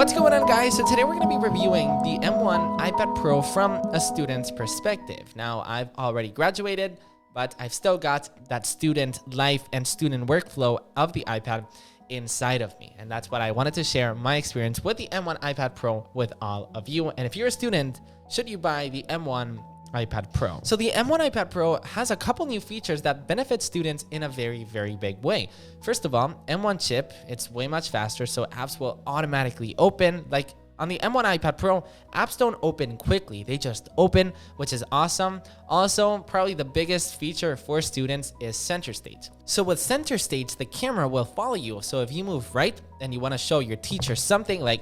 What's going on, guys? So today we're going to be reviewing the M1 iPad Pro from a student's perspective. Now, I've already graduated, but I've still got that student life and student workflow of the iPad inside of me. And that's what I wanted to share my experience with the M1 iPad Pro with all of you. And if you're a student, should you buy the M1 iPad Pro? So the M1 iPad Pro has a couple new features that benefit students in a very, very big way. First of all, M1 chip, it's way much faster, so apps will automatically open. Like on the M1 iPad Pro, apps don't open quickly. They just open, which is awesome. Also, probably the biggest feature for students is center stage. So with center stage, the camera will follow you. So if you move right and you want to show your teacher something like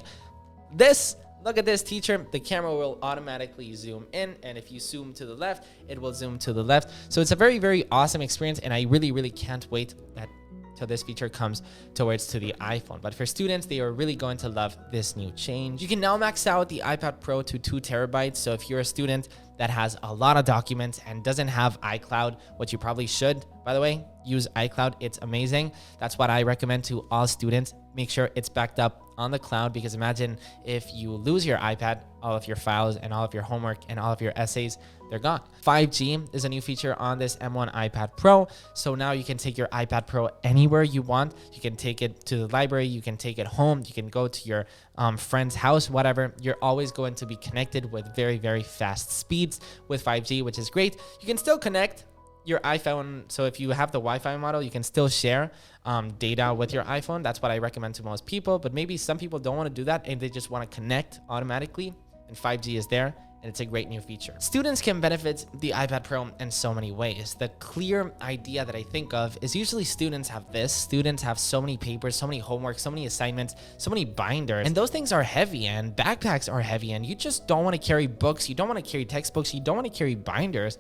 this, look at this, teacher, the camera will automatically zoom in. And if you zoom to the left, it will zoom to the left. So it's a very, very awesome experience. And I really, really can't wait till this feature comes towards to the iPhone. But for students, they are really going to love this new change. You can now max out the iPad Pro to 2 terabytes. So if you're a student that has a lot of documents and doesn't have iCloud, which you probably should, by the way, use iCloud. It's amazing. That's what I recommend to all students. Make sure it's backed up on the cloud, because imagine if you lose your iPad, all of your files and all of your homework and all of your essays, they're gone. 5G is a new feature on this M1 iPad Pro. So now you can take your iPad Pro anywhere you want. You can take it to the library. You can take it home. You can go to your friend's house, whatever. You're always going to be connected with very, very fast speeds with 5G, which is great. You can still connect your iPhone. So if you have the Wi-Fi model, you can still share data with your iPhone. That's what I recommend to most people. But maybe some people don't want to do that and they just want to connect automatically. And 5G is there. And it's a great new feature. Students can benefit the iPad Pro in so many ways. The clear idea that I think of is usually students have this. Students have so many papers, so many homework, so many assignments, so many binders. And those things are heavy and backpacks are heavy. And you just don't want to carry books. You don't want to carry textbooks. You don't want to carry binders.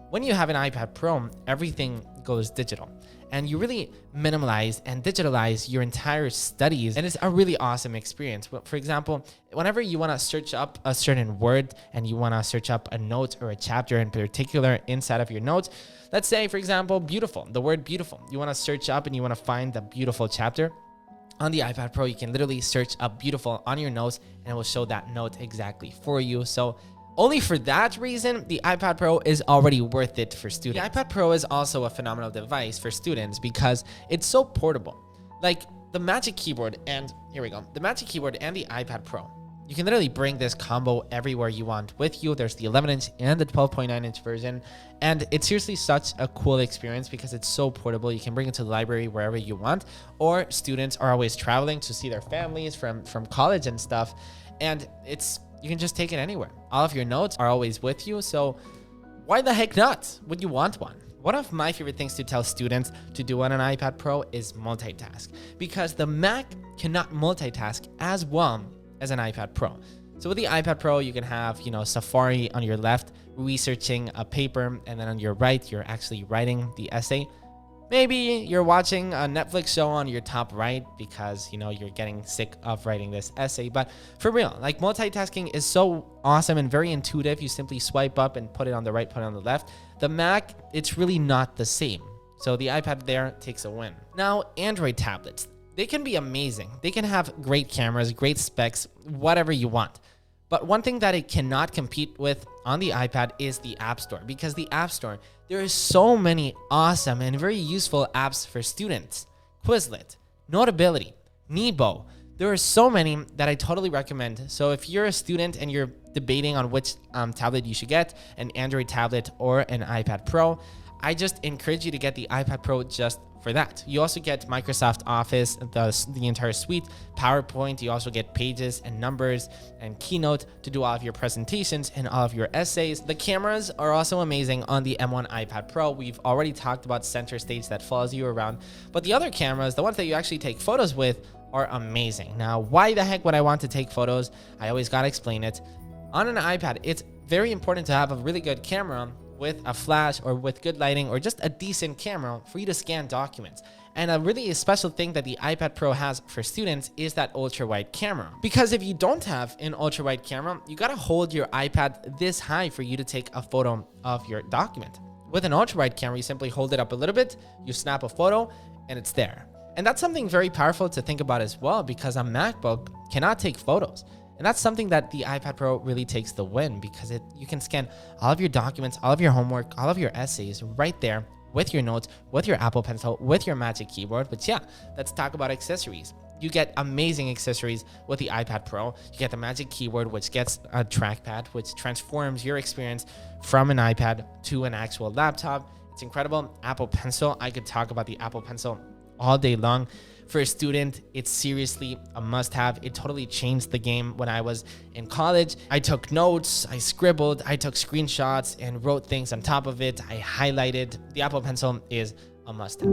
When you have an iPad Pro, everything goes digital. And you really minimalize and digitalize your entire studies. And it's a really awesome experience. For example, whenever you want to search up a certain word and you want to search up a note or a chapter in particular inside of your notes, let's say, for example, beautiful, the word beautiful. You want to search up and you want to find the beautiful chapter. On the iPad Pro, you can literally search up beautiful on your notes and it will show that note exactly for you. So only for that reason, the iPad Pro is already worth it for students. The iPad Pro is also a phenomenal device for students because it's so portable. Like the Magic Keyboard and, here we go, the Magic Keyboard and the iPad Pro. You can literally bring this combo everywhere you want with you. There's the 11-inch and the 12.9-inch version. And it's seriously such a cool experience because it's so portable. You can bring it to the library wherever you want. Or students are always traveling to see their families from college and stuff. And you can just take it anywhere. All of your notes are always with you. So why the heck not? Would you want one? One of my favorite things to tell students to do on an iPad Pro is multitask, because the Mac cannot multitask as well as an iPad Pro. So with the iPad Pro, you can have, Safari on your left, researching a paper, and then on your right, you're actually writing the essay. Maybe you're watching a Netflix show on your top right because, you're getting sick of writing this essay. But for real, like multitasking is so awesome and very intuitive. You simply swipe up and put it on the right, put it on the left. The Mac, it's really not the same. So the iPad there takes a win. Now, Android tablets, they can be amazing. They can have great cameras, great specs, whatever you want. But one thing that it cannot compete with on the iPad is the App Store, because the App Store, there are so many awesome and very useful apps for students. Quizlet, Notability, Nebo. There are so many that I totally recommend. So if you're a student and you're debating on which tablet you should get, an Android tablet or an iPad Pro, I just encourage you to get the iPad Pro just for that. You also get Microsoft Office, the entire suite, PowerPoint. You also get Pages and Numbers and Keynote to do all of your presentations and all of your essays. The cameras are also amazing on the M1 iPad Pro. We've already talked about center stage that follows you around, but the other cameras, the ones that you actually take photos with, are amazing. Now, why the heck would I want to take photos? I always gotta explain it. On an iPad, it's very important to have a really good camera with a flash or with good lighting or just a decent camera for you to scan documents. And a really special thing that the iPad Pro has for students is that ultra-wide camera. Because if you don't have an ultra-wide camera, you gotta hold your iPad this high for you to take a photo of your document. With an ultra-wide camera, you simply hold it up a little bit, you snap a photo, and it's there. And that's something very powerful to think about as well, because a MacBook cannot take photos. And that's something that the iPad Pro really takes the win, because you can scan all of your documents, all of your homework, all of your essays right there with your notes, with your Apple Pencil, with your Magic Keyboard. But yeah, let's talk about accessories. You get amazing accessories with the iPad Pro. You get the Magic Keyboard, which gets a trackpad, which transforms your experience from an iPad to an actual laptop. It's incredible. Apple Pencil, I could talk about the Apple Pencil all day long. For a student, it's seriously a must-have. It totally changed the game when I was in college. I took notes, I scribbled, I took screenshots and wrote things on top of it. I highlighted. The Apple Pencil is a must-have.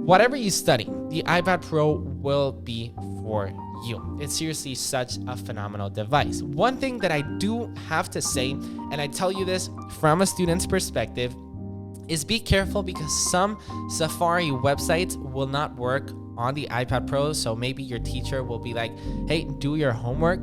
Whatever you study, the iPad Pro will be for you. It's seriously such a phenomenal device. One thing that I do have to say, and I tell you this from a student's perspective, is be careful, because some Safari websites will not work on the iPad Pro. So maybe your teacher will be like, hey, do your homework.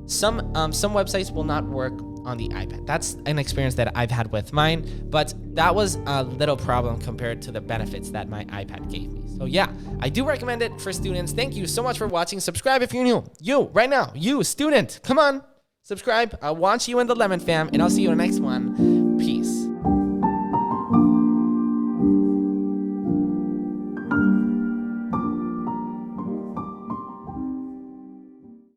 Some websites will not work on the iPad. That's an experience that I've had with mine, but that was a little problem compared to the benefits that my iPad gave me. So yeah, I do recommend it for students. Thank you so much for watching. Subscribe if you're new. You, right now, you, student, come on, subscribe. I'll watch you in the Lemon Fam, and I'll see you in the next one.